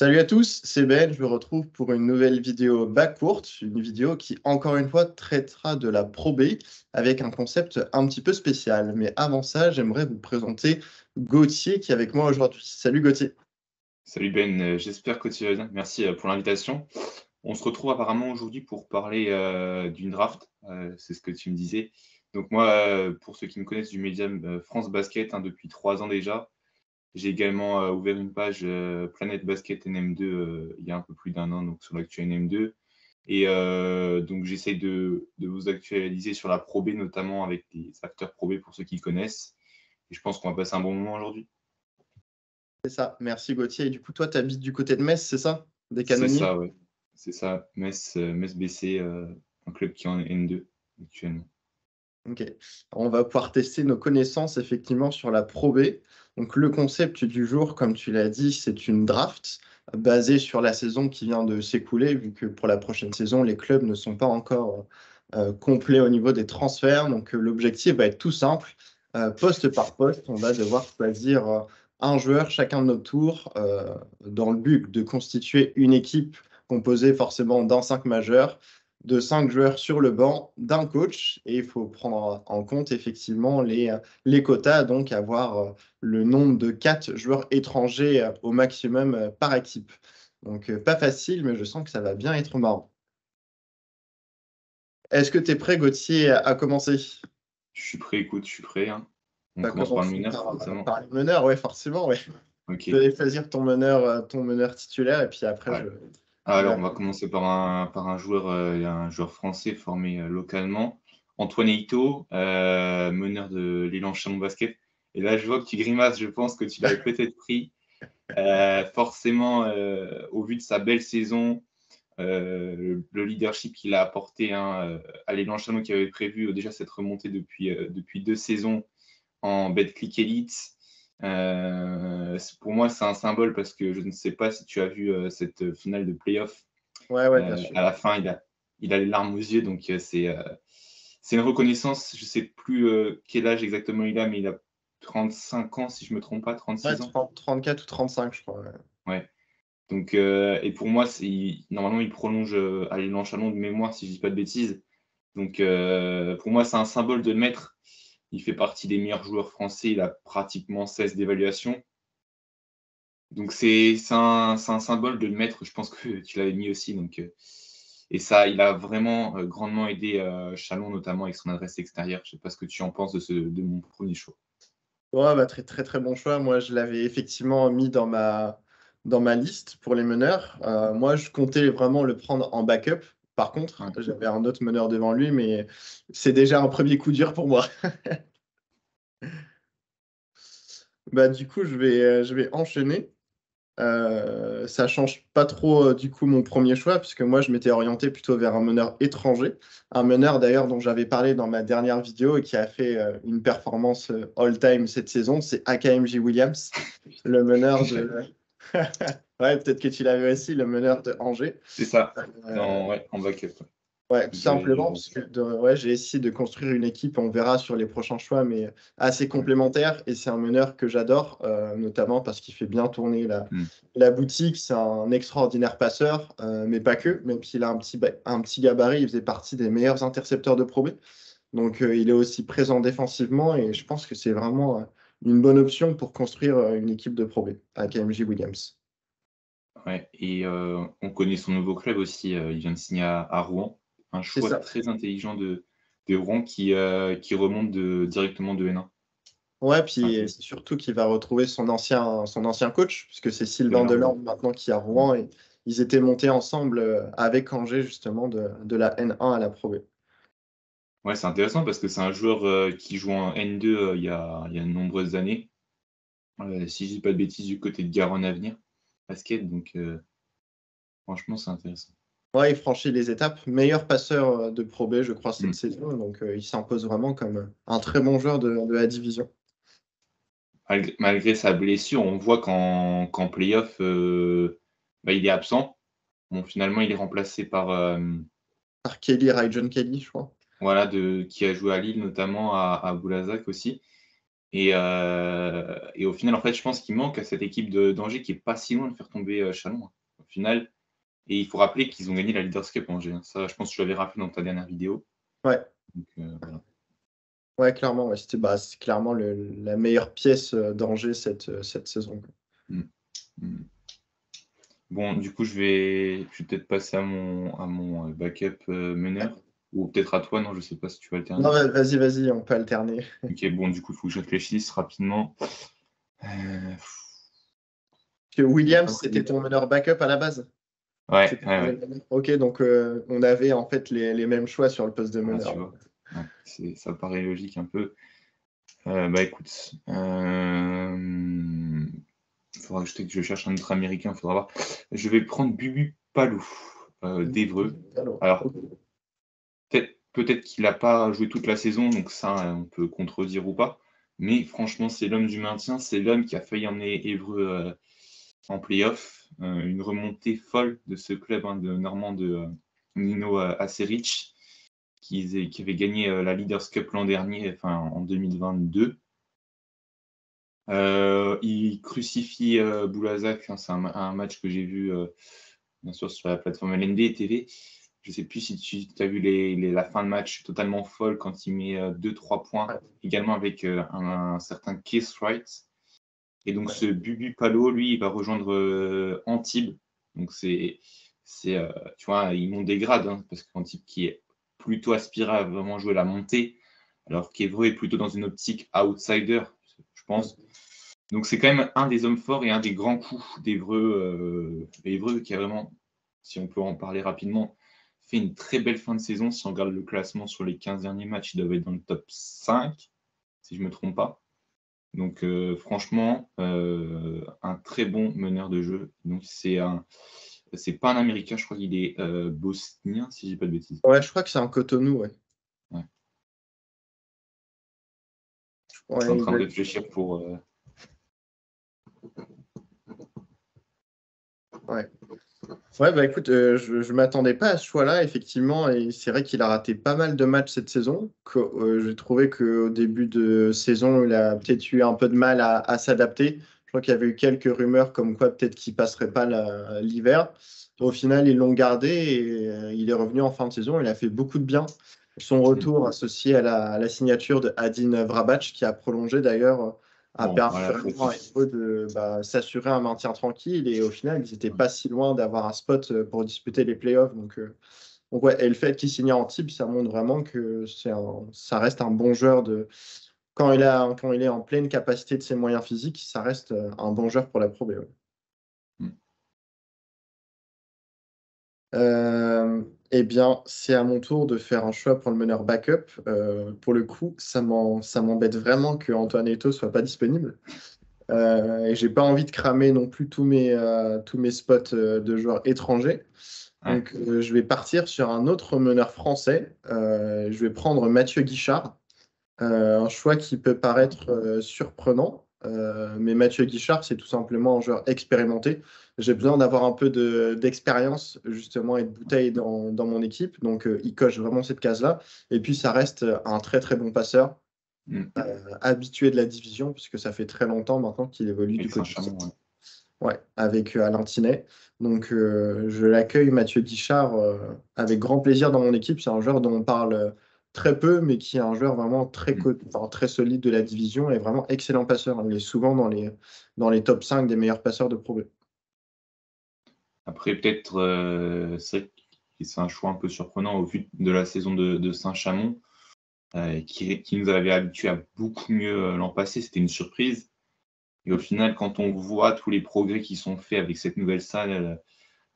Salut à tous, c'est Ben, je vous retrouve pour une nouvelle vidéo bac courte, une vidéo qui, encore une fois, traitera de la Pro B avec un concept un petit peu spécial. Mais avant ça, j'aimerais vous présenter Gauthier qui est avec moi aujourd'hui. Salut Gauthier. Salut Ben, j'espère que tu vas bien. Merci pour l'invitation. On se retrouve apparemment aujourd'hui pour parler d'une draft, c'est ce que tu me disais. Donc moi, pour ceux qui me connaissent du médium France Basket, depuis 3 ans déjà, j'ai également ouvert une page Planète Basket NM2 il y a un peu plus d'un an, donc sur l'actu NM2. Et donc j'essaie de vous actualiser sur la Pro B, notamment avec les acteurs Pro B pour ceux qui connaissent. Et je pense qu'on va passer un bon moment aujourd'hui. C'est ça, merci Gauthier. Et du coup, toi, tu habites du côté de Metz, c'est ça? Des C'est Canonniers? ça, ouais. C'est ça, Metz BC, un club qui est en N2 actuellement. Ok. On va pouvoir tester nos connaissances effectivement sur la Pro B. Donc le concept du jour, comme tu l'as dit, c'est une draft basée sur la saison qui vient de s'écouler, vu que pour la prochaine saison, les clubs ne sont pas encore complets au niveau des transferts. Donc l'objectif va être tout simple. Poste par poste, on va devoir choisir un joueur chacun de notre tour dans le but de constituer une équipe composée forcément d'un 5 majeur de 5 joueurs sur le banc, d'un coach, et il faut prendre en compte effectivement les quotas, donc avoir le nombre de 4 joueurs étrangers au maximum par équipe. Donc pas facile, mais je sens que ça va bien être marrant. Est-ce que tu es prêt, Gauthier, à commencer? Je suis prêt, écoute, je suis prêt, hein. On On va commence par le commencer meneur, par, forcément. par les meneurs, ouais, forcément, ouais. Je Ok. vais choisir ton meneur titulaire, et puis après, Ouais. je Alors, vais... on va commencer par un joueur, un joueur français formé localement. Antoine Eyto, meneur de l'élan Chalon Basket. Et là, je vois que tu grimaces, je pense que tu l'avais peut-être pris. Forcément, au vu de sa belle saison, le leadership qu'il a apporté à l'élan Chalon qui avait prévu déjà cette remontée depuis 2 saisons en Betclic Elite. Pour moi, c'est un symbole parce que je ne sais pas si tu as vu cette finale de playoff. Ouais, ouais, bien sûr. À la fin, il a les larmes aux yeux, donc c'est une reconnaissance. Je ne sais plus quel âge exactement il a, mais il a 35 ans, si je ne me trompe pas, Ouais, 36 ans. 34 ou 35, je crois. Ouais. Ouais. Donc, et pour moi, normalement, il prolonge à l'élan Chalon de mémoire, si je ne dis pas de bêtises. Donc, pour moi, c'est un symbole de le mettre. Il fait partie des meilleurs joueurs français. Il a pratiquement 16 d'évaluation. Donc, c'est un symbole de le mettre. Je pense que tu l'avais mis aussi. Donc, et ça, il a vraiment grandement aidé Chalon, notamment avec son adresse extérieure. Je ne sais pas ce que tu en penses de mon premier choix. Ouais, bah, très très très bon choix. Moi, je l'avais effectivement mis dans ma liste pour les meneurs. Moi, je comptais vraiment le prendre en backup. Par contre, Ouais. j'avais un autre meneur devant lui, mais c'est déjà un premier coup dur pour moi. Bah, du coup, je vais enchaîner. Ça change pas trop du coup mon premier choix, puisque moi, je m'étais orienté plutôt vers un meneur étranger. Un meneur d'ailleurs dont j'avais parlé dans ma dernière vidéo et qui a fait une performance all-time cette saison, c'est AKMJ Williams, le meneur de... Ouais, peut-être que tu l'avais aussi, le meneur de Angers. C'est ça, Euh, en backup. ouais, tout Je simplement, vois parce ça. que ouais, j'ai essayé de construire une équipe, on verra sur les prochains choix, mais assez complémentaire. Et c'est un meneur que j'adore, notamment parce qu'il fait bien tourner Hmm. la boutique. C'est un extraordinaire passeur, mais pas que, même s'il a un petit gabarit, il faisait partie des meilleurs intercepteurs de Pro B. Donc, il est aussi présent défensivement et je pense que c'est vraiment une bonne option pour construire une équipe de Pro B à KMJ Williams. Ouais, et on connaît son nouveau club aussi, il vient de signer à Rouen. Un C'est choix ça. très intelligent de Rouen qui remonte directement de N1. Ouais, C'est puis intéressant. c'est surtout qu'il va retrouver son ancien coach, puisque c'est Sylvain Delorme, Delorme maintenant qui est à ouais. Rouen et ils étaient montés ensemble avec Angers justement de la N1 à la Pro B. Ouais, c'est intéressant parce que c'est un joueur qui joue en N2 il y a de nombreuses années. Si je dis pas de bêtises, du côté de Garonne Avenir Basket, donc franchement, c'est intéressant. Ouais, il franchit les étapes. Meilleur passeur de Pro B, je crois, cette Mm. saison. Donc il s'impose vraiment comme un très bon joueur de la division. Malgré sa blessure, on voit qu'en play-off, il est absent. Bon, finalement, il est remplacé par Par Kelly, Ryan Kelly, je crois. voilà, qui a joué à Lille, notamment à Boulazac aussi. Et au final, en fait, je pense qu'il manque à cette équipe d'Angers qui est pas si loin de faire tomber Chalon, hein, au final. Et il faut rappeler qu'ils ont gagné la Leaders Cup Angers, hein. Ça, je pense que tu l'avais rappelé dans ta dernière vidéo. Ouais, Donc, voilà. ouais, clairement. Ouais, c'est clairement la meilleure pièce d'Angers cette saison, quoi. Mm. Mm. Bon, du coup, je vais peut-être passer à mon backup meneur. Ou peut-être à toi, non, je sais pas si tu vas Non, alterner. vas-y, on peut alterner. Ok, bon, du coup, il faut que je réfléchisse rapidement. Euh, Que j'ai Williams, pas c'était pris- ton meneur backup à la base? Ouais, C'était ouais, ton ouais. meneur. Ok, donc on avait en fait les mêmes choix sur le poste de Ah, meneur. tu vois. Ouais, ça paraît logique un peu. Bah écoute, il faudra que je cherche un autre américain, faudra voir. Je vais prendre Bubu Palou d'Évreux. Alors, Alors, ok. peut-être qu'il n'a pas joué toute la saison, donc ça, on peut contredire ou pas. Mais franchement, c'est l'homme du maintien, c'est l'homme qui a failli emmener Évreux en play-off. Une remontée folle de ce club, hein, de Normand de Nino Aceric, qui avait gagné la Leaders Cup l'an dernier, enfin en 2022. Il crucifie Boulazac, hein, c'est un match que j'ai vu bien sûr sur la plateforme LNB TV. Je ne sais plus si tu as vu la fin de match totalement folle quand il met 2-3 points, Ouais, également avec un certain Keith Wright. Et donc ouais. ce Bubu Palo, lui, il va rejoindre Antibes. Donc tu vois, ils montent des grades, hein, parce qu'Antibes qui est plutôt aspiré à vraiment jouer la montée, alors qu'Évreux est plutôt dans une optique outsider, je pense. Donc c'est quand même un des hommes forts et un des grands coups d'Évreux. Évreux qui a vraiment, si on peut en parler rapidement, fait une très belle fin de saison. Si on regarde le classement sur les 15 derniers matchs, il doit être dans le top 5, si je ne me trompe pas. Donc franchement, un très bon meneur de jeu. Donc c'est pas un Américain, je crois qu'il est bosnien, si je dis pas de bêtises. Ouais, je crois que c'est un Cotonou, ouais. Ouais. Je suis en Ouais, train de réfléchir pour. ouais. Ouais, bah écoute, je m'attendais pas à ce choix-là, effectivement, et c'est vrai qu'il a raté pas mal de matchs cette saison. J'ai trouvé qu'au début de saison, il a peut-être eu un peu de mal à s'adapter. Je crois qu'il y avait eu quelques rumeurs comme quoi peut-être qu'il passerait pas l'hiver. Au final, ils l'ont gardé et il est revenu en fin de saison. Il a fait beaucoup de bien. Son retour associé à la signature de Adin Vrabac, qui a prolongé d'ailleurs, a Bon, permis voilà, vraiment à Evo de s'assurer un maintien tranquille. Et au final, ils n'étaient pas si loin d'avoir un spot pour disputer les playoffs. Donc ouais, et le fait qu'il signe en type, ça montre vraiment que ça reste un bon joueur quand il est en pleine capacité de ses moyens physiques, ça reste un bon joueur pour la Pro B. Ouais. Eh bien, c'est à mon tour de faire un choix pour le meneur backup. Pour le coup, ça m'embête vraiment que Antoine Eto'o soit pas disponible. Et j'ai pas envie de cramer non plus tous mes spots de joueurs étrangers. ouais. Donc, je vais partir sur un autre meneur français. Je vais prendre Mathieu Guichard. Un choix qui peut paraître surprenant, mais Mathieu Guichard, c'est tout simplement un joueur expérimenté. J'ai besoin d'avoir un peu d'expérience, justement, et de bouteille dans mon équipe. Donc, il coche vraiment cette case-là. Et puis, ça reste un très, très bon passeur, Mm. habitué de la division, puisque ça fait très longtemps maintenant qu'il évolue du Avec côté Saint-Chamond, ouais. Ouais, avec Alain Tinet. Donc, je l'accueille, Mathieu Guichard, avec grand plaisir dans mon équipe. C'est un joueur dont on parle très peu, mais qui est un joueur vraiment Mm. enfin, très solide de la division et vraiment excellent passeur. Il est souvent dans les top 5 des meilleurs passeurs de Pro B. Après, peut-être, c'est vrai que c'est un choix un peu surprenant au vu de la saison de Saint-Chamond, qui nous avait habitués à beaucoup mieux l'an passé. C'était une surprise. Et au final, quand on voit tous les progrès qui sont faits avec cette nouvelle salle,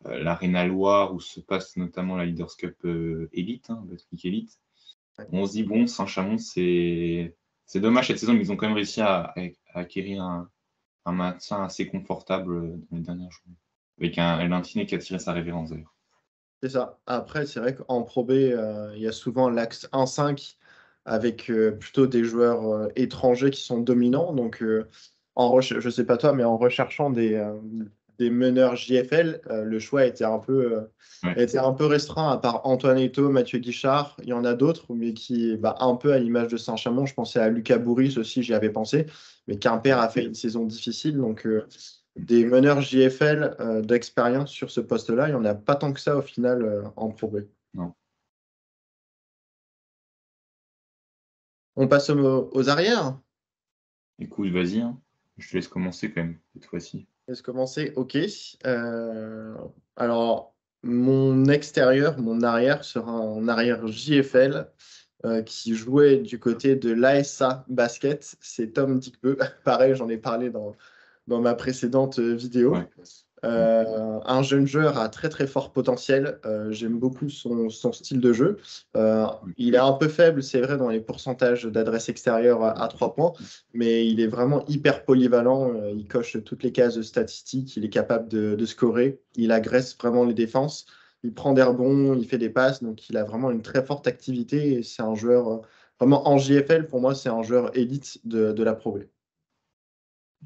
l'Arena Loire, où se passe notamment la Leaders Cup Elite, hein, Battle Elite, Ouais, on se dit, bon, Saint-Chamond, c'est dommage cette saison, mais ils ont quand même réussi à acquérir un maintien assez confortable dans les dernières journées. Avec un Lantinet qui a tiré sa révérence d'ailleurs. c'est ça. Après, c'est vrai qu'en Pro B, il y a souvent l'axe 1-5 avec plutôt des joueurs étrangers qui sont dominants. Donc, je ne sais pas toi, mais en recherchant des meneurs JFL, le choix était un peu restreint, à part Antoine Eto'o, Mathieu Guichard. Il y en a d'autres, mais qui, un peu à l'image de Saint-Chamond, je pensais à Lucas Bourris aussi, j'y avais pensé. Mais Quimper a fait une saison difficile, donc des meneurs JFL d'expérience sur ce poste-là, il n'y en a pas tant que ça au final en Pro B. Non. On passe aux arrières. Écoute, vas-y, hein. Je te laisse commencer quand même, cette fois-ci. Laisse commencer, ok. Alors, mon extérieur, mon arrière sera un arrière JFL qui jouait du côté de l'ASA Basket. C'est Tom Dickbeu. Pareil, j'en ai parlé dans ma précédente vidéo. Ouais. Un jeune joueur à très très fort potentiel. J'aime beaucoup son style de jeu. Il est un peu faible, c'est vrai, dans les pourcentages d'adresse extérieure à 3 points, mais il est vraiment hyper polyvalent. Il coche toutes les cases statistiques. Il est capable de scorer. Il agresse vraiment les défenses. Il prend des rebonds, il fait des passes. Donc il a vraiment une très forte activité. Et c'est un joueur vraiment en JFL. Pour moi, c'est un joueur élite de la Pro B.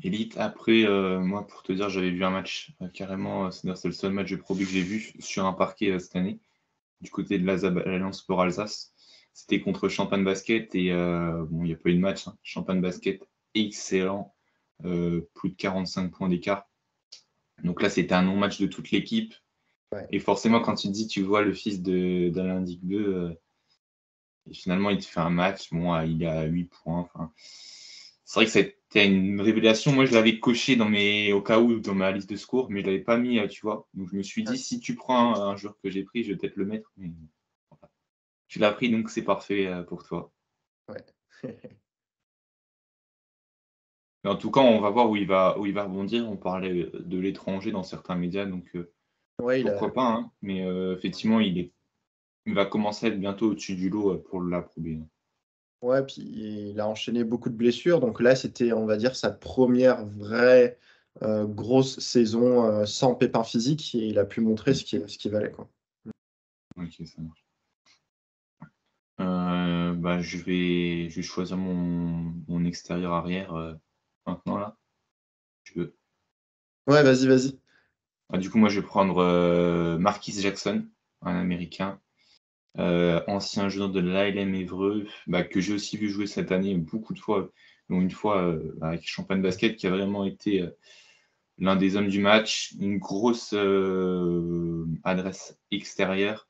Élite, après, moi, pour te dire, j'avais vu un match carrément, c'est le seul match de Pro B que j'ai vu sur un parquet cette année, du côté de l'Alliance pour Alsace. C'était contre Champagne Basket et bon, il n'y a pas eu de match. Hein. Champagne Basket, excellent, plus de 45 points d'écart. Donc là, c'était un non-match de toute l'équipe. Ouais. Et forcément, quand tu te dis, tu vois le fils d'Alain Dickbeu, et finalement, il te fait un match, bon, il a 8 points. Enfin, c'est vrai que c'était une révélation. Moi, je l'avais coché au cas où dans ma liste de secours, mais je ne l'avais pas mis, tu vois. Donc, je me suis dit, si tu prends un joueur que j'ai pris, je vais peut-être le mettre. Mais voilà. Tu l'as pris, donc c'est parfait pour toi. Ouais. Mais en tout cas, on va voir où il va rebondir. On parlait de l'étranger dans certains médias, donc Ouais, pourquoi pas. Hein. Mais effectivement, il va commencer à être bientôt au-dessus du lot pour la Pro B. Ouais, puis il a enchaîné beaucoup de blessures. Donc là, c'était, on va dire, sa première vraie grosse saison sans pépin physique. Et il a pu montrer ce qu'il valait, quoi. Ok, ça marche. Je vais choisir mon extérieur arrière maintenant, là. Tu veux. Ouais, vas-y. Du coup, moi, je vais prendre Marquis Jackson, un Américain. Ancien joueur de l'ALM Évreux, que j'ai aussi vu jouer cette année beaucoup de fois, dont une fois avec Champagne Basket, qui a vraiment été l'un des hommes du match, une grosse adresse extérieure.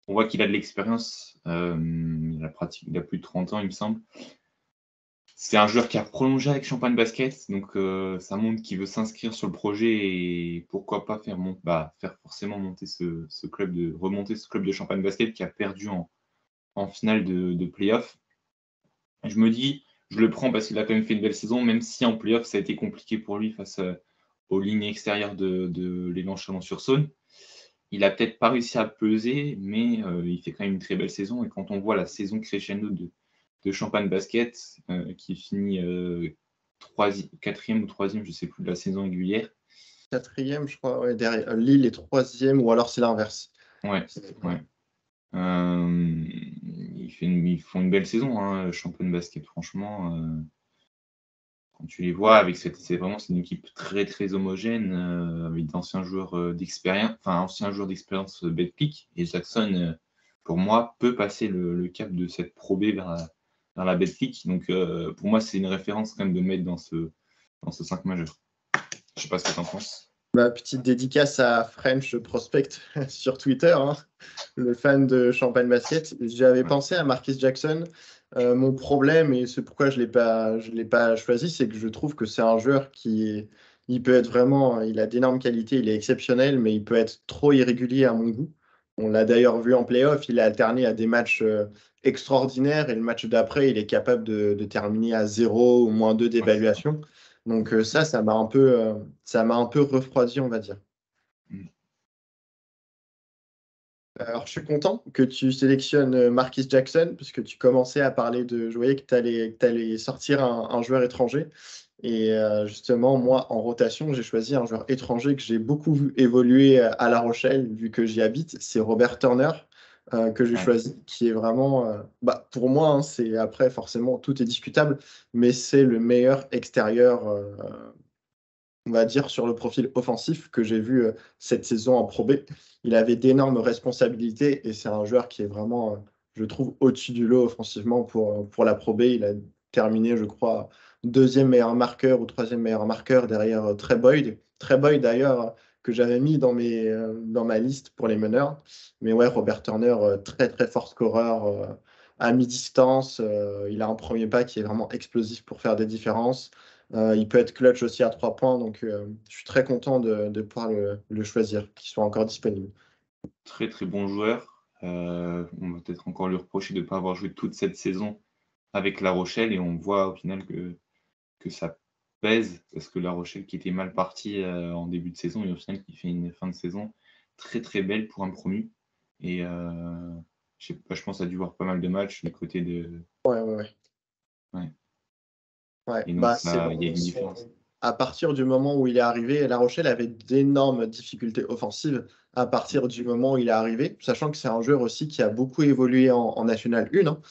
On voit qu'il a de l'expérience, il a plus de 30 ans, il me semble. C'est un joueur qui a prolongé avec Champagne Basket, donc ça montre qu'il veut s'inscrire sur le projet et pourquoi pas faire forcément remonter ce club de Champagne Basket qui a perdu en finale de play-off. Je me dis, je le prends parce qu'il a quand même fait une belle saison, même si en play-off ça a été compliqué pour lui face aux lignes extérieures de l'élan Chalon-sur-Saône. Il a peut-être pas réussi à peser, mais il fait quand même une très belle saison. Et quand on voit la saison crescendo de Champagne Basket, qui finit quatrième ou troisième, je ne sais plus, de la saison régulière. Quatrième, je crois, ouais, derrière. Lille est troisième, ou alors c'est l'inverse. Ouais. Ils font une belle saison, hein, Champagne Basket, franchement. Quand tu les vois, c'est une équipe très très homogène, avec d'anciens joueurs d'expérience, Betclic. Et Jackson, pour moi, peut passer le cap de cette Pro B vers la Betclic. Donc pour moi, c'est une référence quand même de mettre dans ce 5 majeur. Je sais pas ce que tu en penses. Petite dédicace à French Prospect sur Twitter, hein, le fan de Champagne Basket. J'avais pensé à Marquis Jackson. Mon problème, et c'est pourquoi je l'ai pas choisi, c'est que je trouve que c'est un joueur il peut être vraiment, il a d'énormes qualités, il est exceptionnel, mais il peut être trop irrégulier à mon goût. On l'a d'ailleurs vu en playoff, il a alterné à des matchs extraordinaires et le match d'après, il est capable de terminer à 0 ou -2 d'évaluation. Donc ça m'a un peu refroidi, on va dire. Alors, je suis content que tu sélectionnes Marquis Jackson, parce que tu commençais à parler je voyais que tu allais sortir un joueur étranger. Et justement, moi, en rotation, j'ai choisi un joueur étranger que j'ai beaucoup vu évoluer à La Rochelle, vu que j'y habite. C'est Robert Turner, que j'ai choisi, qui est vraiment, pour moi, hein, c'est après, forcément, tout est discutable, mais c'est le meilleur extérieur on va dire, sur le profil offensif que j'ai vu cette saison en Pro B. Il avait d'énormes responsabilités et c'est un joueur qui est vraiment, je trouve, au-dessus du lot offensivement pour la Pro B. Il a terminé, je crois, deuxième meilleur marqueur ou troisième meilleur marqueur derrière Trey Boyd. Trey Boyd, d'ailleurs, que j'avais mis dans ma liste pour les meneurs. Mais ouais, Robert Turner, très très fort scoreur à mi-distance. Il a un premier pas qui est vraiment explosif pour faire des différences. Il peut être clutch aussi à 3 points, donc je suis très content de pouvoir le choisir, qu'il soit encore disponible. Très très bon joueur. On va peut-être encore lui reprocher de ne pas avoir joué toute cette saison avec La Rochelle et on voit au final que ça pèse parce que La Rochelle qui était mal parti en début de saison et au final qui fait une fin de saison très très belle pour un promu. Et je sais pas, je pense a dû voir pas mal de matchs du côté de. Ouais, ouais, ouais. Ouais. Ouais, Et donc bah, c'est ça, il y a vraiment une différence. à partir du moment où il est arrivé, La Rochelle avait d'énormes difficultés offensives à partir du moment où il est arrivé, sachant que c'est un joueur aussi qui a beaucoup évolué en National 1, hein.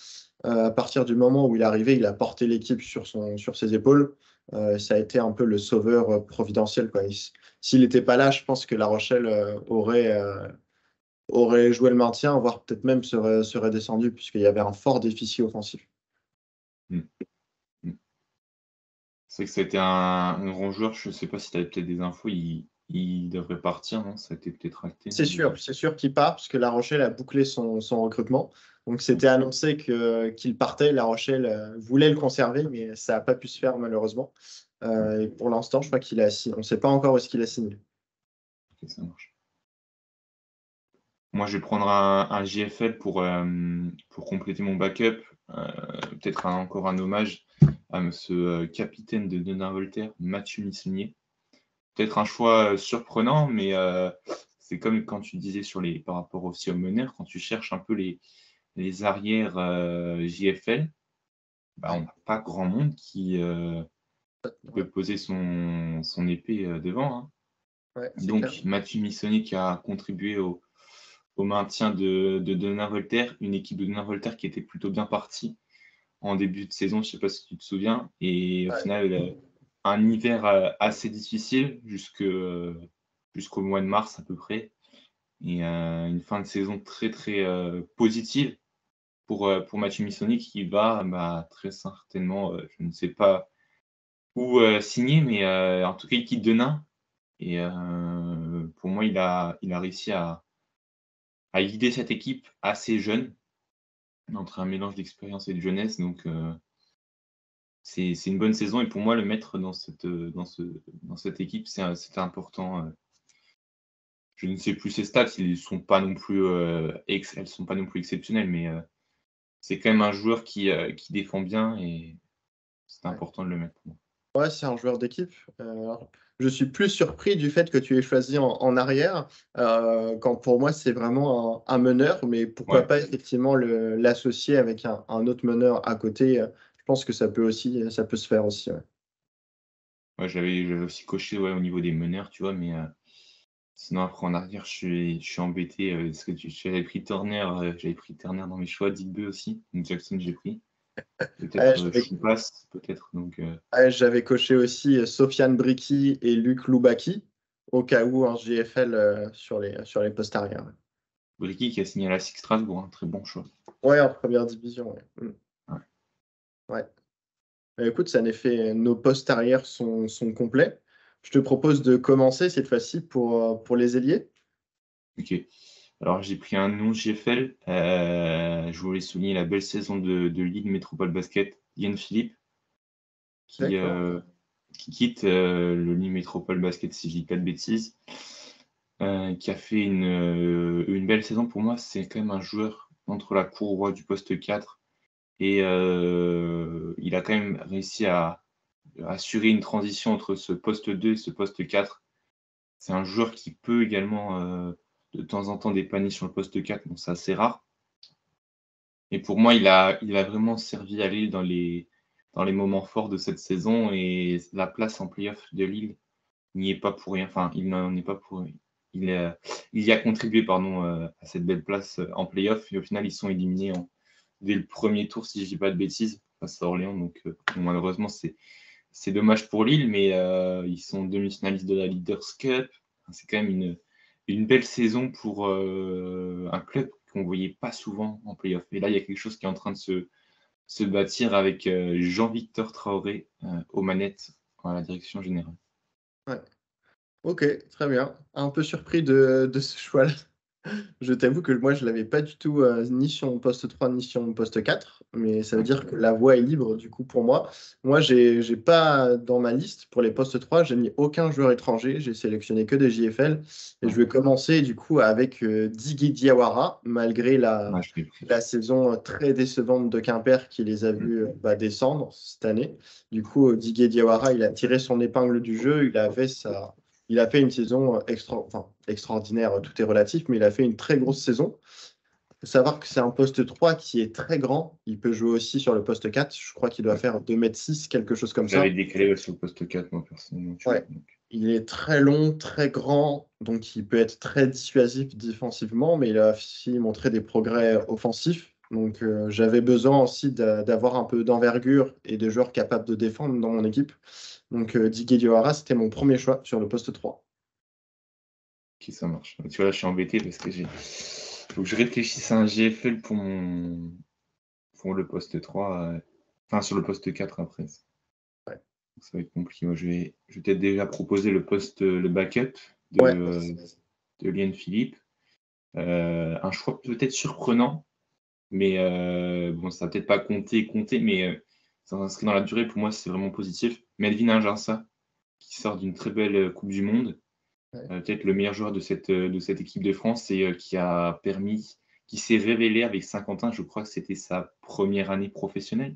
À partir du moment où il est arrivé, il a porté l'équipe sur ses épaules. Ça a été un peu le sauveur providentiel, quoi. S'il n'était pas là, je pense que La Rochelle aurait joué le maintien, voire peut-être même serait descendu, puisqu'il y avait un fort déficit offensif. Mm. Mm. C'est que ça a été un grand joueur. Je ne sais pas si tu avais peut-être des infos. Il devrait partir, non? Ça a été peut-être acté, non, déjà? C'est sûr qu'il part, parce que La Rochelle a bouclé son recrutement. Donc c'était annoncé qu'il partait. La Rochelle voulait le conserver, mais ça n'a pas pu se faire malheureusement. Et pour l'instant, je crois qu'il a signé. On ne sait pas encore où est-ce qu'il a signé. Ok, ça marche. Moi, je vais prendre un JFL pour compléter mon backup. Peut-être encore un hommage à ce capitaine de Denain Voltaire, Mathieu Missonnier. Peut-être un choix surprenant, mais c'est comme quand tu disais par rapport aussi au meneur, quand tu cherches un peu les arrières JFL, bah, on n'a pas grand monde qui Ouais, peut poser son épée devant, hein. ouais, c'est clair. Donc, Mathieu Missonnier qui a contribué au maintien de Denain Voltaire, une équipe de Denain Voltaire qui était plutôt bien partie en début de saison, je ne sais pas si tu te souviens, et au Ouais, final, un hiver assez difficile jusqu'au mois de mars à peu près, et une fin de saison très très positive pour Mathieu Missonnier qui va très certainement, je ne sais pas où signer, mais en tout cas il quitte Denain, et pour moi il a réussi à guider cette équipe assez jeune, entre un mélange d'expérience et de jeunesse. Donc, c'est une bonne saison et pour moi, le mettre dans cette équipe, c'était important. Je ne sais plus ses stats, ils sont pas non plus, elles sont pas non plus exceptionnelles, mais c'est quand même un joueur qui défend bien et c'est ouais. important de le mettre pour moi. Ouais, c'est un joueur d'équipe. Alors, je suis plus surpris du fait que tu aies choisi en arrière, quand pour moi c'est vraiment un meneur, mais pourquoi Ouais, pas effectivement l'associer avec un autre meneur à côté. Je pense que ça peut se faire aussi. Ouais. ouais, j'avais aussi coché, ouais, au niveau des meneurs, tu vois, mais sinon après en arrière, je suis embêté, parce que j'avais pris Turner dans mes choix, Digbe aussi, donc Jackson j'ai pris. Ouais, Peut-être Choupas, peut-être, donc j'avais coché aussi Sofiane Briki et Luc Loubaki, au cas où en JFL sur les postes arrière. Boliki qui a signé à la SIG Strasbourg, un très bon choix. Ouais, en première division. Ouais. Ouais. Ouais. Écoute, ça en effet, nos postes arrière sont complets. Je te propose de commencer cette fois-ci pour les ailiers. Ok. Alors j'ai pris un nom GFL. Je voulais souligner la belle saison de Lille Métropole Basket, Yann Philippe, qui, D'accord. euh, qui quitte le Lille Métropole Basket, si je dis pas de bêtises, qui a fait une belle saison. Pour moi, c'est quand même un joueur entre la courroie du poste 4 et il a quand même réussi à assurer une transition entre ce poste 2 et ce poste 4. C'est un joueur qui peut également de temps en temps dépanner sur le poste 4, bon, c'est assez rare. Et pour moi, il a vraiment servi à Lille dans les moments forts de cette saison et la place en play-off de Lille n'y est pas pour rien. Enfin, il n'en est pas pour rien. Il y a contribué pardon, à cette belle place en play-off et au final, ils sont éliminés dès le premier tour, si je ne dis pas de bêtises, face à Orléans. Donc, malheureusement, c'est c'est dommage pour Lille, mais ils sont demi-finalistes de la Leaders Cup. C'est quand même une belle saison pour un club qu'on ne voyait pas souvent en play-off. Et là, il y a quelque chose qui est en train de se bâtir avec Jean-Victor Traoré aux manettes à la direction générale. Ouais. Ok, très bien. Un peu surpris de ce choix-là. Je t'avoue que moi, je ne l'avais pas du tout ni sur mon poste 3 ni sur mon poste 4, mais ça veut dire que la voie est libre du coup pour moi. Moi, j'ai pas dans ma liste pour les postes 3, j'ai mis aucun joueur étranger, j'ai sélectionné que des JFL. Et je vais commencer du coup avec Digue Diawara, malgré la saison très décevante de Quimper qui les a vus descendre cette année. Du coup, Digue Diawara, il a tiré son épingle du jeu, il a fait une saison extraordinaire, tout est relatif, mais il a fait une très grosse saison. Il faut savoir que c'est un poste 3 qui est très grand. Il peut jouer aussi sur le poste 4. Je crois qu'il doit faire 2,6 m, quelque chose comme ça. J'avais décalé sur le poste 4, moi, personnellement. Ouais. Il est très long, très grand, donc il peut être très dissuasif défensivement, mais il a aussi montré des progrès offensifs. Donc j'avais besoin aussi d'avoir un peu d'envergure et de joueurs capables de défendre dans mon équipe. Donc Digue Diawara, c'était mon premier choix sur le poste 3. Ok, ça marche. Tu vois, là, je suis embêté parce que faut que je réfléchisse à un GFL pour le poste 3. Enfin, sur le poste 4 après. Ouais. Ça va être compliqué. Moi, je vais peut-être déjà proposer le backup de Liane Philippe. Un choix peut-être surprenant, mais bon, ça va peut-être pas compter, mais ça s'inscrit dans la durée. Pour moi, c'est vraiment positif. Melvin Ingersa, qui sort d'une très belle Coupe du Monde. Peut-être le meilleur joueur de cette équipe de France et qui s'est révélé avec Saint-Quentin. Je crois que c'était sa première année professionnelle.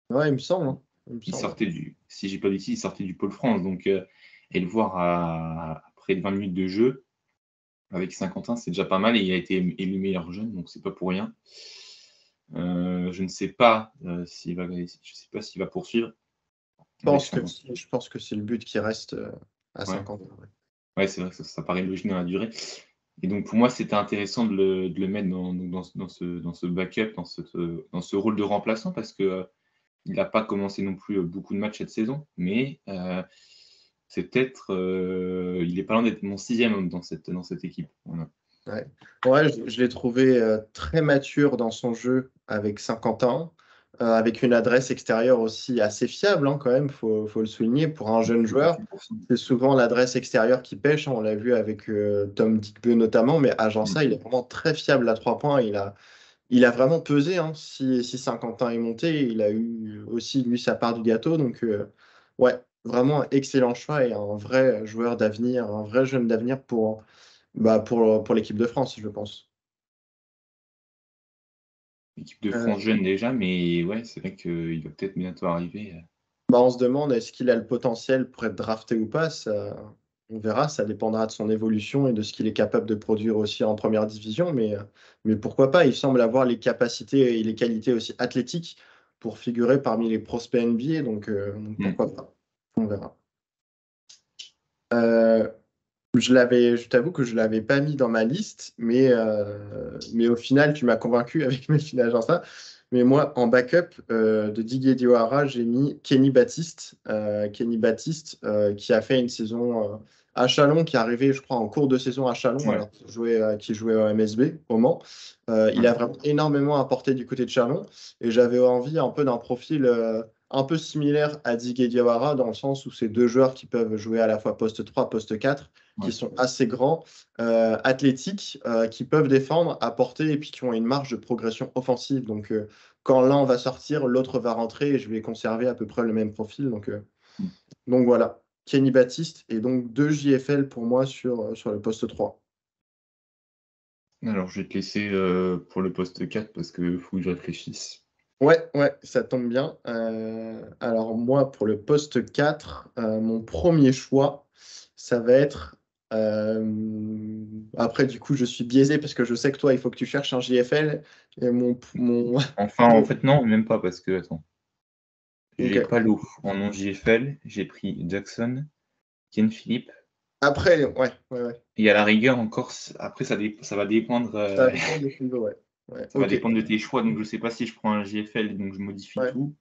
Ouais, il me semble. Hein. Il sortait si j'ai pas dit, il sortait du Pôle France. Donc, et le voir à près de 20 minutes de jeu avec Saint-Quentin, c'est déjà pas mal. Et il a été élu meilleur jeune, donc c'est pas pour rien. Je ne sais pas s'il va poursuivre. Je pense que c'est le but qui reste à 50 ans. Ouais, c'est vrai que ça paraît logique dans la durée. Et donc, pour moi, c'était intéressant de le mettre dans ce backup, dans ce rôle de remplaçant, parce qu'il n'a pas commencé non plus beaucoup de matchs cette saison, mais c'est peut-être. Il n'est pas loin d'être mon 6e homme dans cette équipe. Voilà. Ouais, je l'ai trouvé très mature dans son jeu avec Saint-Quentin, avec une adresse extérieure aussi assez fiable quand même, faut le souligner. Pour un jeune joueur, c'est souvent l'adresse extérieure qui pêche. On l'a vu avec Tom Digbeu notamment, mais Agença, il est vraiment très fiable à 3 points. Il a vraiment pesé. Si Saint-Quentin est monté, il a eu aussi, lui, sa part du gâteau. Donc, ouais, vraiment un excellent choix et un vrai joueur d'avenir, un vrai jeune d'avenir pour l'équipe de France, je pense. L'équipe de France jeune déjà, mais ouais, c'est vrai qu'il va peut-être bientôt arriver. On se demande est-ce qu'il a le potentiel pour être drafté ou pas. On verra, ça dépendra de son évolution et de ce qu'il est capable de produire aussi en première division. Mais pourquoi pas, il semble avoir les capacités et les qualités aussi athlétiques pour figurer parmi les prospects NBA. Donc pourquoi pas, on verra. Je t'avoue que je ne l'avais pas mis dans ma liste, mais au final, tu m'as convaincu avec mes finages en ça. Mais moi, en backup de Didier Diawara, j'ai mis Kenny Baptiste. Qui a fait une saison à Chalon, qui est arrivé, je crois, en cours de saison à Chalon, alors qu'il jouait au MSB au Mans. Il a vraiment énormément apporté du côté de Chalon. Et j'avais envie un peu d'un profil un peu similaire à Didier Diawara, dans le sens où c'est deux joueurs qui peuvent jouer à la fois poste 3, poste 4, qui sont assez grands, athlétiques, qui peuvent défendre, apporter et puis qui ont une marge de progression offensive. Donc, quand l'un va sortir, l'autre va rentrer et je vais conserver à peu près le même profil. Donc voilà, Kenny Baptiste et donc 2 JFL pour moi sur le poste 3. Alors, je vais te laisser pour le poste 4 parce qu'il faut que je réfléchisse. Ouais, ça tombe bien. Alors moi, pour le poste 4, mon premier choix, ça va être... Après, du coup, je suis biaisé parce que je sais que toi, il faut que tu cherches un JFL. Et Enfin, en fait, non, même pas parce que, attends. J'ai Okay. pas l'eau en non JFL. J'ai pris Jackson, Ken Philippe. Après, ouais. Et à la rigueur, encore, après, ça va dépendre. Ça dépend des niveaux, ouais. Ça va dépendre de tes choix. Donc, je sais pas si je prends un JFL, donc je modifie tout.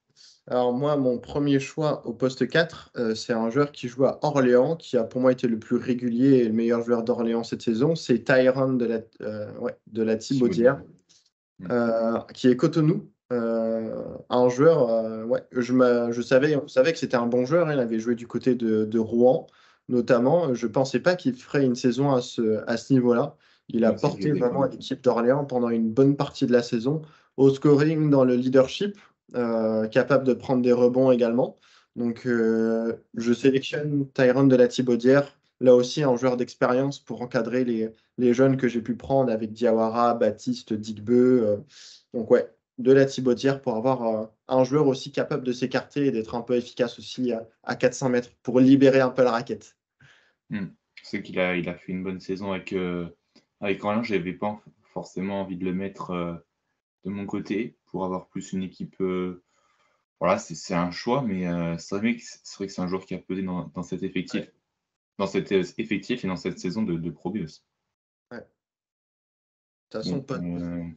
Alors moi, mon premier choix au poste 4, c'est un joueur qui joue à Orléans, qui a pour moi été le plus régulier et le meilleur joueur d'Orléans cette saison. C'est Tyrone de la Thibaudier. Thibaudière, qui est Cotonou. Un joueur, ouais, on savait que c'était un bon joueur. Il avait joué du côté de Rouen, notamment. Je ne pensais pas qu'il ferait une saison à ce niveau-là. Il a Moi aussi, je porté les ai pas vraiment beaucoup. l'équipe d'Orléans pendant une bonne partie de la saison, au scoring, dans le leadership, capable de prendre des rebonds également. Donc, je sélectionne Tyrone de la Thibaudière. Là aussi, un joueur d'expérience pour encadrer les jeunes que j'ai pu prendre avec Diawara, Baptiste, Digbeu. Donc ouais, de la Thibaudière pour avoir un joueur aussi capable de s'écarter et d'être un peu efficace aussi à 400 mètres pour libérer un peu la raquette. Hmm. C'est qu'il a fait une bonne saison avec Orléans. Je n'avais pas forcément envie de le mettre de mon côté pour avoir plus une équipe. Voilà, c'est un choix, mais c'est vrai que c'est un joueur qui a pesé dans cet effectif. Ouais. Dans cet effectif et dans cette saison de Pro B aussi. Ouais. De toute façon, Bon,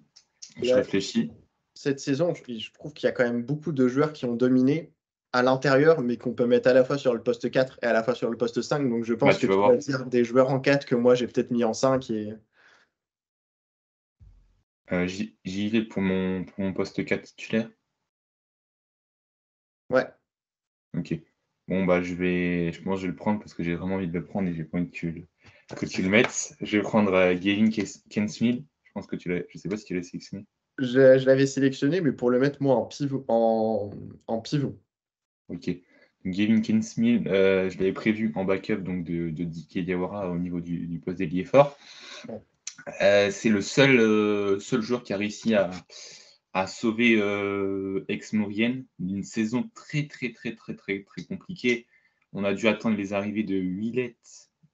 il je a- réfléchis. cette saison, je trouve qu'il y a quand même beaucoup de joueurs qui ont dominé à l'intérieur, mais qu'on peut mettre à la fois sur le poste 4 et à la fois sur le poste 5. Donc je Bah, pense que tu vas tu vas voir. dire des joueurs en 4 que moi j'ai peut-être mis en 5. J'y vais pour mon poste 4 titulaire. Ouais, Ok. Bon, bah, je pense que je vais le prendre parce que j'ai vraiment envie de le prendre et j'ai pas envie que tu le mettes. Je vais prendre Gavin Kensmith. Je pense que je sais pas si tu l'as sélectionné. je l'avais sélectionné, mais pour le mettre moi en pivot. En pivot. Ok. Donc, Gavin Kensmith, je l'avais prévu en backup donc de Dike Diawara au niveau du poste d'ailier fort. Ouais. C'est le seul joueur qui a réussi à sauver Aix-Maurienne d'une saison très, très, très, très, très, très compliquée. On a dû attendre les arrivées de Willett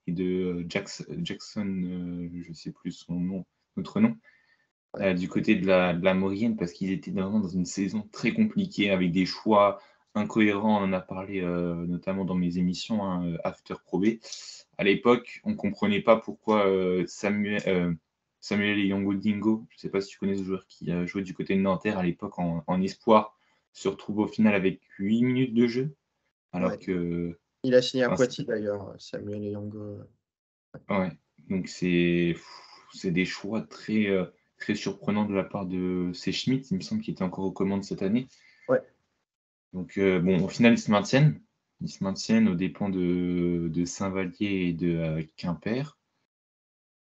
et de Jackson, je ne sais plus notre nom, du côté de la Maurienne, parce qu'ils étaient vraiment dans une saison très compliquée avec des choix incohérents. On en a parlé notamment dans mes émissions After Pro B. À l'époque, on ne comprenait pas pourquoi Samuel Dingo, je ne sais pas si tu connais ce joueur qui a joué du côté de Nanterre à l'époque en espoir, se retrouve au final avec 8 minutes de jeu, alors Ouais. que. Il a signé à Enfin, Poitiers d'ailleurs, Samuel Eyango. ouais, donc c'est des choix très, très surprenants de la part de C. Schmidt, il me semble qu'il était encore aux commandes cette année. Ouais. Donc bon, au final, ils se maintiennent. Ils se maintiennent aux dépens de Saint-Vallier et de Quimper.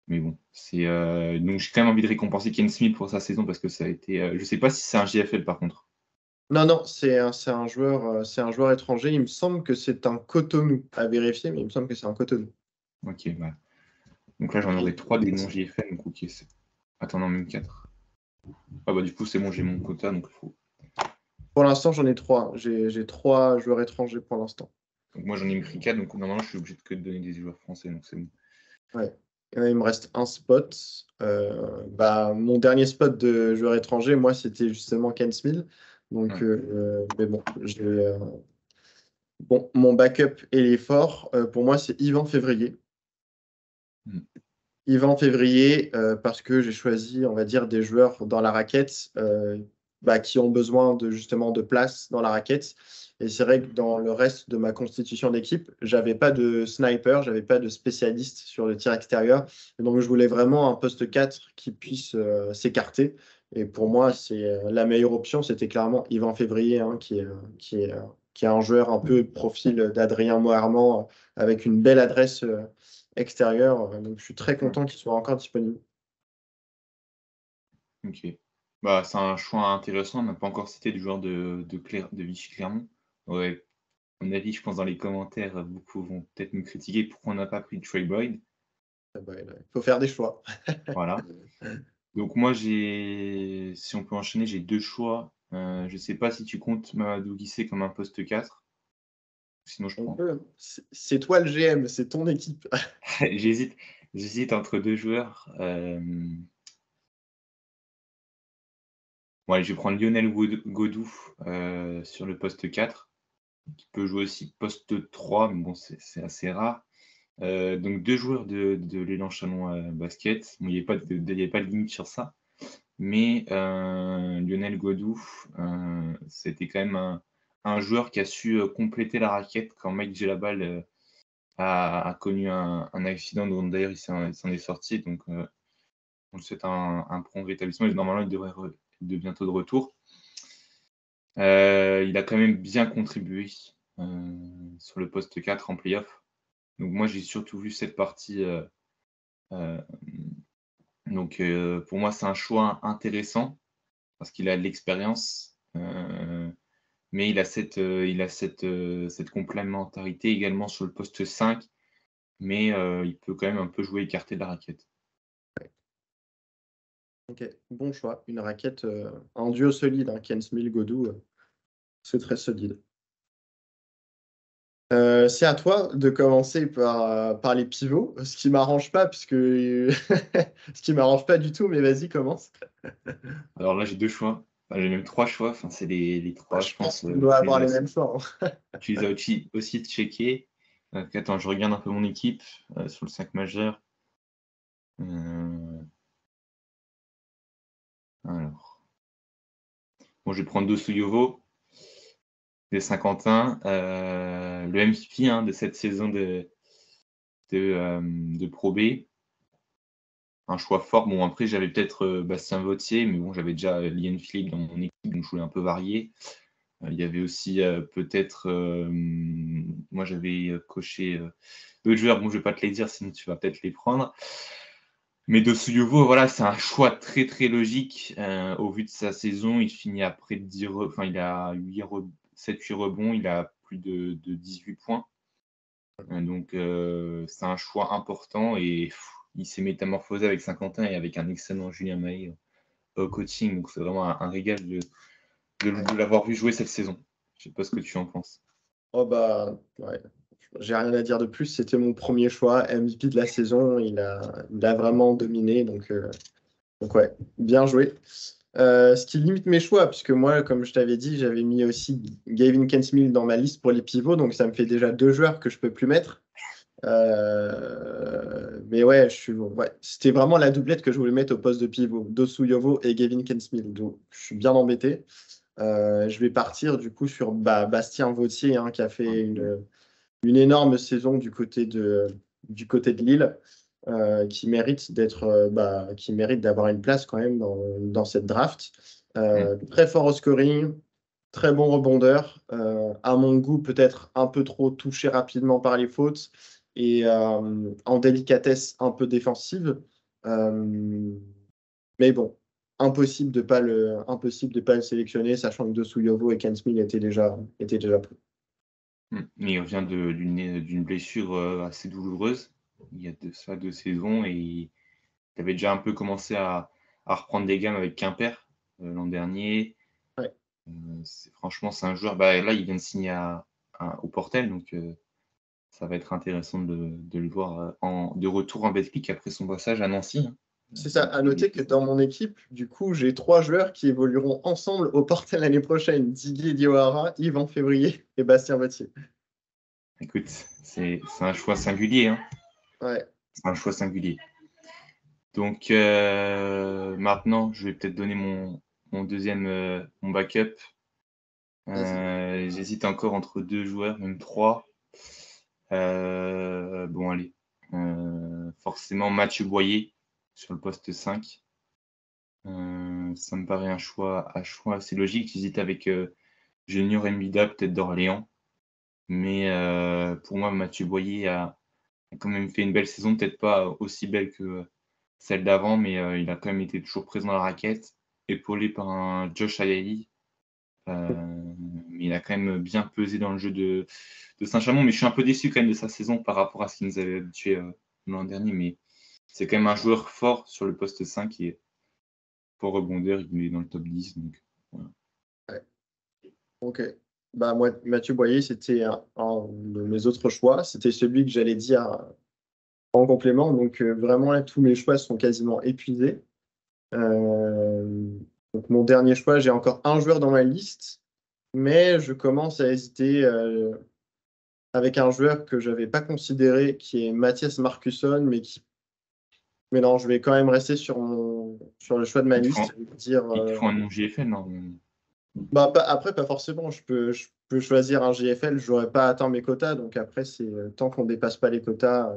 Mais bon, donc j'ai quand même envie de récompenser Ken Smith pour sa saison parce que ça a été. Je sais pas si c'est un JFL par contre. Non, non, c'est un joueur étranger. Il me semble que c'est un Cotonou à vérifier, mais il me semble que c'est un Cotonou. Ok, voilà. Donc là, j'en aurai 3 des non JFL. Donc ok, attends, non, même 4. Ah bah du coup, c'est bon, j'ai mon quota, donc il faut. Pour l'instant, j'en ai 3. J'ai 3 joueurs étrangers pour l'instant. Donc moi, j'en ai pris 4, donc normalement, je suis obligé de que de donner des joueurs français, donc c'est bon. Ouais. Il me reste un spot. Mon dernier spot de joueur étranger, moi, c'était justement Ken Smith. Donc, Ouais. mais bon, bon, mon backup et l'effort, pour moi, c'est Yvan Février. Mm. Yvan Février, parce que j'ai choisi, on va dire, des joueurs dans la raquette qui ont besoin justement de place dans la raquette. Et c'est vrai que dans le reste de ma constitution d'équipe, j'avais pas de sniper, j'avais pas de spécialiste sur le tir extérieur. Et donc, je voulais vraiment un poste 4 qui puisse s'écarter. Et pour moi, c'est la meilleure option, c'était clairement Yvan Février, hein, qui est un joueur un peu profil d'Adrien Moarman, avec une belle adresse extérieure. Donc, je suis très Ouais. content qu'il soit encore disponible. Ok. Bah, c'est un choix intéressant. On n'a pas encore cité du joueur de Vichy-Clermont. Ouais. À mon avis, je pense dans les commentaires, beaucoup vont peut-être nous critiquer pourquoi on n'a pas pris Trey Boyd. Il faut faire des choix. Voilà. Donc moi, si on peut enchaîner, j'ai 2 choix. Je ne sais pas si tu comptes Mamadou Guissé comme un poste 4. Sinon, je On prends. peut. C'est toi le GM, c'est ton équipe. J'hésite, j'hésite entre 2 joueurs. Ouais, je vais prendre Lionel Godou sur le poste 4, qui peut jouer aussi poste 3, mais bon, c'est assez rare. Donc 2 joueurs de l'élan Chalon Basket. Bon, il n'y avait pas de limite sur ça. Mais Lionel Godou, c'était quand même un joueur qui a su compléter la raquette quand Mike Gelabal a connu un accident dont d'ailleurs il s'en est sorti. Donc, on lui souhaite un prompt rétablissement. Et normalement, il devrait être bientôt de retour. Il a quand même bien contribué sur le poste 4 en playoff. Donc, moi, j'ai surtout vu cette partie. Donc, pour moi, c'est un choix intéressant parce qu'il a de l'expérience. Mais il a cette complémentarité également sur le poste 5. Mais il peut quand même un peu jouer écarté de la raquette. Ok, bon choix. Une raquette, un duo solide, hein, Ken Smith-Godou, c'est très solide. C'est à toi de commencer par les pivots, ce qui m'arrange pas, puisque ce qui m'arrange pas du tout, mais vas-y, commence. Alors là, j'ai 2 choix. Enfin, j'ai même 3 choix. Enfin, c'est les Bah, 3, je je pense pense, qu'on doit avoir les mêmes choix, hein. tu les as aussi checkés. Attends, je regarde un peu mon équipe sur le 5 majeur. Alors. Bon, je vais prendre Dosuyovo de Saint-Quentin, le MVP de cette saison de Pro B. Un choix fort. Bon, après, j'avais peut-être Bastien Vautier, mais bon, j'avais déjà Liane Philippe dans mon équipe, donc je voulais un peu varier. Il y avait aussi peut-être, moi j'avais coché d'autres joueurs, bon je ne vais pas te les dire, sinon tu vas peut-être les prendre. Mais Dosuyovo, voilà, c'est un choix très très logique au vu de sa saison. Il finit à près de 10 enfin il a 7-8 rebonds, il a plus de 18 points. Donc c'est un choix important et il s'est métamorphosé avec Saint-Quentin et avec un excellent Julien Mahé au coaching. Donc c'est vraiment un régal de l'avoir vu jouer cette saison. Je ne sais pas ce que tu en penses. Oh bah, ouais. J'ai rien à dire de plus. C'était mon premier choix, MVP de la saison. Il a vraiment dominé, donc ouais, bien joué. Ce qui limite mes choix, puisque moi, comme je t'avais dit, j'avais mis aussi Gavin Kensmill dans ma liste pour les pivots, donc ça me fait déjà 2 joueurs que je peux plus mettre. Mais ouais, ouais, c'était vraiment la doublette que je voulais mettre au poste de pivot, Dosuyovo et Gavin Kensmill. Donc je suis bien embêté. Je vais partir du coup sur Bastien Vautier, hein, qui a fait une énorme saison du côté de Lille, qui mérite d'avoir une place quand même dans cette draft. Très fort au scoring, très bon rebondeur. À mon goût, peut-être un peu trop touché rapidement par les fautes et en délicatesse un peu défensive. Euh, mais bon, impossible de pas le sélectionner, sachant que Dosuyovo et Ken Smith étaient déjà pris. Mais il revient d'une blessure assez douloureuse. Il y a de ça 2 saisons et il avait déjà un peu commencé à reprendre des gammes avec Quimper l'an dernier. Ouais. Franchement, c'est un joueur. Bah, là, il vient de signer au Portel, donc ça va être intéressant de le voir de retour en Betclic après son passage à Nancy. C'est ça. À noter que dans mon équipe, du coup, j'ai 3 joueurs qui évolueront ensemble au Portel l'année prochaine. Didier Diawara, Yves en février et Bastien Vautier. Écoute, c'est un choix singulier. Ouais. C'est un choix singulier. Donc maintenant, je vais peut-être donner mon deuxième, mon backup. J'hésite encore entre 2 joueurs, même 3. Bon, allez. Forcément, Mathieu Boyer sur le poste 5. Ça me paraît un choix assez logique. J'hésite avec Junior Mbida, peut-être d'Orléans. Mais pour moi, Mathieu Boyer a quand même fait une belle saison, peut-être pas aussi belle que celle d'avant, mais il a quand même été toujours présent dans la raquette, épaulé par un Josh Ayayi. Mais il a quand même bien pesé dans le jeu de Saint-Chamond. Mais je suis un peu déçu quand même de sa saison par rapport à ce qu'il nous avait habitué l'an dernier. Mais c'est quand même un joueur fort sur le poste 5 et pour rebondir, il est dans le top 10. Donc, voilà. Ouais. Ok. Bah, moi, Mathieu Boyer, c'était un de mes autres choix. C'était celui que j'allais dire en complément. Donc, vraiment, là, tous mes choix sont quasiment épuisés. Donc, mon dernier choix, j'ai encore un joueur dans ma liste, mais je commence à hésiter avec un joueur que je n'avais pas considéré, qui est Mathias Markusson, mais qui Mais non, je vais quand même rester sur le choix de ma Il te faut, liste. Et dire, il te faut un nom JFL, non? bah, après, pas forcément. Je peux choisir un GFL. Je n'aurai pas atteint mes quotas. Donc après, tant qu'on ne dépasse pas les quotas,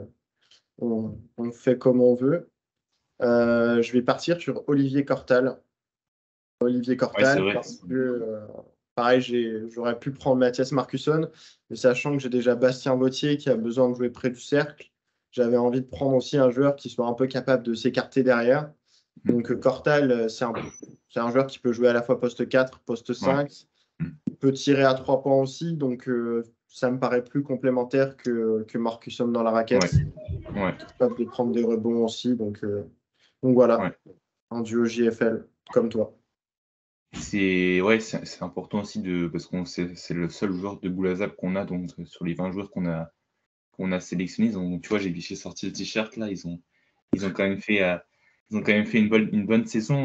on fait comme on veut. Je vais partir sur Olivier Cortal. Olivier Ouais, c'est Cortal, vrai. parce que, pareil, j'aurais pu prendre Mathias Marcusson, mais sachant que j'ai déjà Bastien Vautier qui a besoin de jouer près du cercle, j'avais envie de prendre aussi un joueur qui soit un peu capable de s'écarter derrière. Mm. Donc, Cortal, c'est un joueur qui peut jouer à la fois poste 4, poste Ouais. 5, Mm. peut tirer à 3 points aussi, donc ça me paraît plus complémentaire que Marcusson dans la raquette. Ouais. Capable de prendre des rebonds aussi, donc voilà, Ouais. un duo JFL comme toi. C'est important aussi parce qu'on c'est le seul joueur de Boulazab qu'on a donc sur les 20 joueurs qu'on a sélectionnés. Donc tu vois, j'ai sorti le t-shirt là, ils ont quand même fait une bonne saison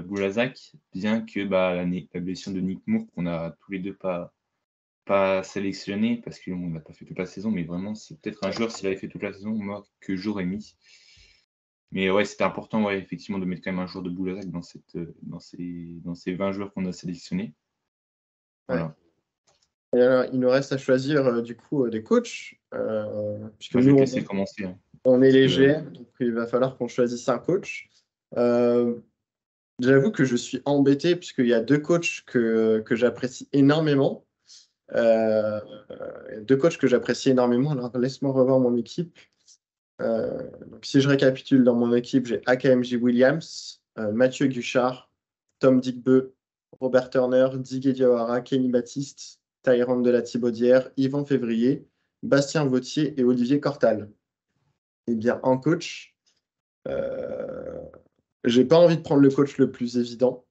Boulazac, bien que la blessure de Nick Moore qu'on a tous les deux pas sélectionné parce qu'on n'a pas fait toute la saison, mais vraiment c'est peut-être un joueur s'il avait fait toute la saison, moi que j'aurais mis. Mais ouais, c'était important, ouais, effectivement, de mettre quand même un joueur de Boulazac dans ces 20 joueurs qu'on a sélectionnés. Ouais. Voilà. Et alors, il nous reste à choisir du coup des coachs, puisque Moi, je vais nous, te on, laisser commencer, hein, on est parce que léger, donc il va falloir qu'on choisisse un coach. Euh, J'avoue que je suis embêté, puisqu'il y a deux coachs que j'apprécie énormément. Euh, Deux coachs que j'apprécie énormément. Alors, laisse-moi revoir mon équipe. Donc, si je récapitule dans mon équipe, j'ai AKMJ Williams, Mathieu Guichard, Tom Digbeu, Robert Turner, Didier Diawara, Kenny Baptiste, Tyrone de la Thibaudière, Yvan Février, Bastien Vautier et Olivier Cortal. Eh bien, en coach, euh, j'ai pas envie de prendre le coach le plus évident.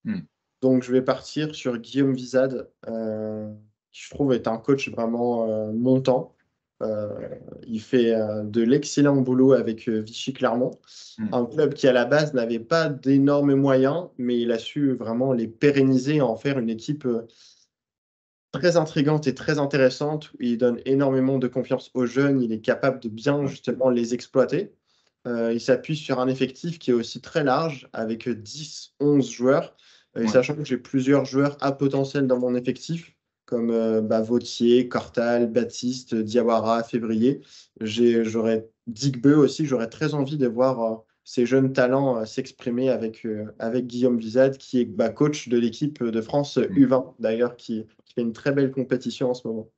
hmm, Donc, je vais partir sur Guillaume Vizade, qui je trouve est un coach vraiment montant. Euh, il fait de l'excellent boulot avec Vichy Clermont, hmm, un club qui à la base n'avait pas d'énormes moyens, mais il a su vraiment les pérenniser et en faire une équipe très intrigante et très intéressante. Il donne énormément de confiance aux jeunes, il est capable de bien ouais, justement les exploiter. Il s'appuie sur un effectif qui est aussi très large, avec 10, 11 joueurs. Et ouais, sachant que j'ai plusieurs joueurs à potentiel dans mon effectif, comme Vautier, Cortal, Baptiste, Diawara, Février. J'aurais Digbeu aussi, j'aurais très envie de voir ces jeunes talents s'exprimer avec Guillaume Bizade, qui est coach de l'équipe de France hmm. U20, d'ailleurs, qui fait une très belle compétition en ce moment.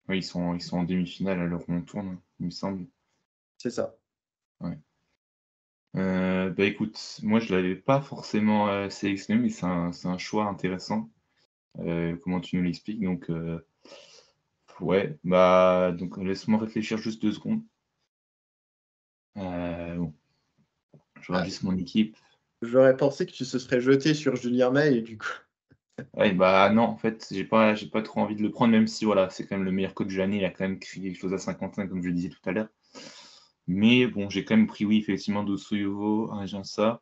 Ouais, ils sont en demi-finale à l'heure où on tourne, il me semble. C'est ça. Ouais. Écoute, moi je l'avais pas forcément sélectionné, mais c'est un choix intéressant. Comment tu nous l'expliques? Donc, ouais, donc laisse-moi réfléchir juste 2 secondes. Bon, je regarde Ah, juste mon équipe. j'aurais pensé que tu se serais jeté sur Julien May, et du coup. Ouais, non, en fait, j'ai pas trop envie de le prendre, même si voilà, c'est quand même le meilleur coach de l'année, il a quand même créé quelque chose à 55, comme je le disais tout à l'heure. Mais bon, j'ai quand même pris, oui, effectivement, Dossou-Yovo, Ingença.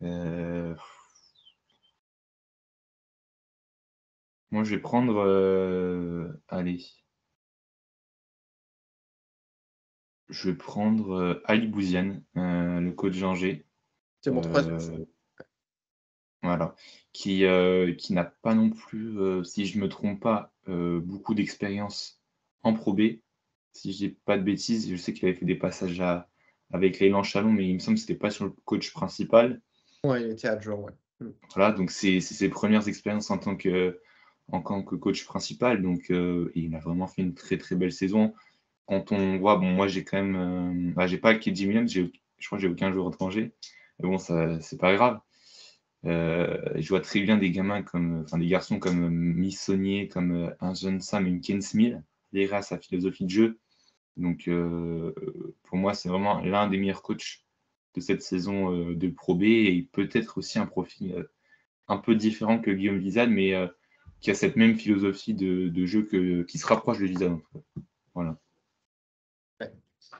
Euh, Moi, je vais prendre, allez, je vais prendre Ali Bouziane, le coach d'Angers. C'est mon troisième choix. Euh, Voilà, qui n'a pas non plus, si je me trompe pas, beaucoup d'expérience en Pro B. Si je dis pas de bêtises, je sais qu'il avait fait des passages avec Leylan Chalon, mais il me semble que c'était pas sur le coach principal. Ouais, il était adjoint, ouais. Voilà, donc c'est ses premières expériences en tant que coach principal, donc il a vraiment fait une très, très belle saison. Quand on voit, bon, moi j'ai quand même, j'ai pas KD Williams, je crois que j'ai aucun joueur étranger, mais bon, ça, c'est pas grave. Je vois très bien des gamins des garçons comme Missonnier, comme un Sam, une Ken Smith, adhérer à sa philosophie de jeu. Donc, pour moi, c'est vraiment l'un des meilleurs coachs de cette saison de Pro B et peut-être aussi un profil un peu différent que Guillaume Vizade, mais qui a cette même philosophie de jeu qui se rapproche de Vizade. En tout cas. Voilà. Ouais.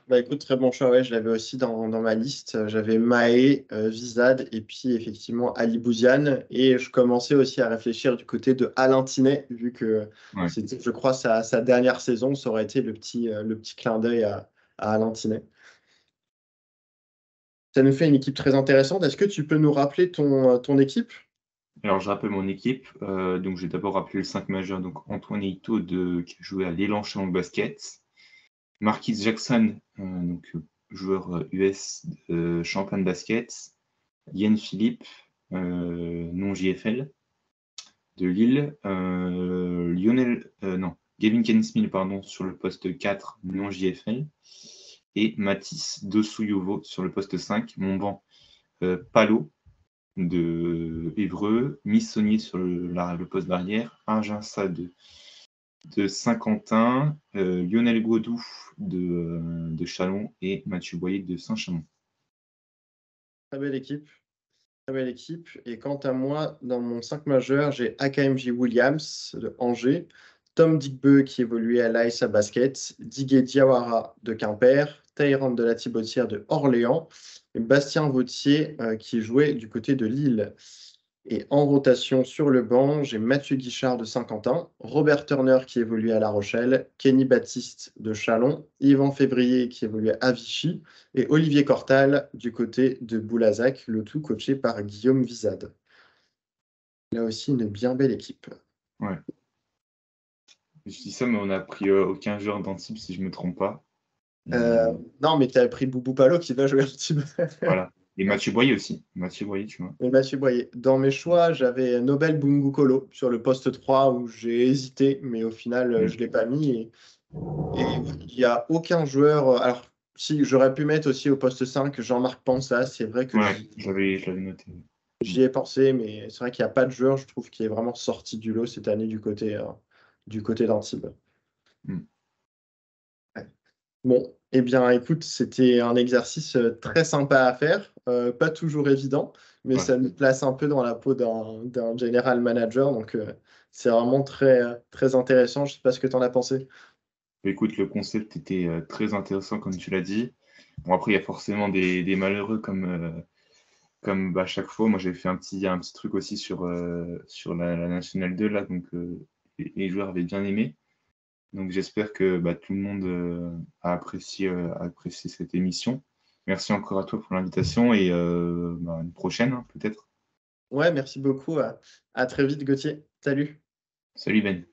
Bah écoute, très bon choix, ouais, je l'avais aussi dans ma liste. J'avais Maé, Vizade et puis effectivement Ali Bouziane. Et je commençais aussi à réfléchir du côté de Alain Tinet, vu que Ouais. c'était, je crois, sa dernière saison. Ça aurait été le petit clin d'œil à Alain Tinet. Ça nous fait une équipe très intéressante. Est-ce que tu peux nous rappeler ton équipe? Alors, je rappelle mon équipe. Donc, j'ai d'abord rappelé le 5 majeur. Donc, Antoine Ito qui a joué à l'Élan Chalon Basket. Marquis Jackson, joueur US champion de basket. Yann Philippe, non JFL, de Lille. Gavin Kensmith, sur le poste 4, non JFL. Et Mathis Dosouyovo sur le poste 5. Mon banc, Palo de Évreux, Missonnier sur le poste d'arrière, Arginsa de Saint-Quentin, Lionel Godou de Châlons et Mathieu Boyer de Saint-Chamond. Très belle équipe. Très belle équipe. Et quant à moi, dans mon 5 majeur, j'ai AKMJ Williams de Angers, Tom Digbeu qui évoluait à l'AS Basket, Diguet Diawara de Quimper, Tyrande de la Thibautière de Orléans et Bastien Vautier qui jouait du côté de Lille. Et en rotation sur le banc, j'ai Mathieu Guichard de Saint-Quentin, Robert Turner qui évoluait à La Rochelle, Kenny Baptiste de Châlons, Yvan Février qui évoluait à Vichy et Olivier Cortal du côté de Boulazac, le tout coaché par Guillaume Vizade. Là aussi, une bien belle équipe. Ouais. Je dis ça, mais on n'a pris aucun joueur d'Antibes, si je ne me trompe pas. Non, mais tu as pris Boubou Palo qui va jouer Antibes. Voilà. Et Mathieu Boyer aussi. Mathieu Boyer, tu vois. Et Mathieu Boyer. Dans mes choix, j'avais Nobel Bungukolo sur le poste 3 où j'ai hésité, mais au final, je ne l'ai pas mis. Et il n'y a aucun joueur. Alors, si j'aurais pu mettre aussi au poste 5 Jean-Marc Pansas, c'est vrai que je l'avais noté. J'y ai pensé, mais c'est vrai qu'il n'y a pas de joueur, je trouve, qui est vraiment sorti du lot cette année du côté d'Antibes. Ouais. Bon, eh bien, écoute, c'était un exercice très sympa à faire, pas toujours évident, mais ça nous place un peu dans la peau d'un general manager, donc c'est vraiment très, très intéressant. Je ne sais pas ce que tu en as pensé. Écoute, le concept était très intéressant, comme tu l'as dit. Bon, après, il y a forcément des malheureux comme chaque fois. Moi, j'ai fait un petit truc aussi sur la Nationale 2, là, donc les joueurs avaient bien aimé. Donc, j'espère que tout le monde a apprécié cette émission. Merci encore à toi pour l'invitation et une prochaine, hein, peut-être. Ouais, merci beaucoup. À très vite, Gauthier. Salut. Salut Ben.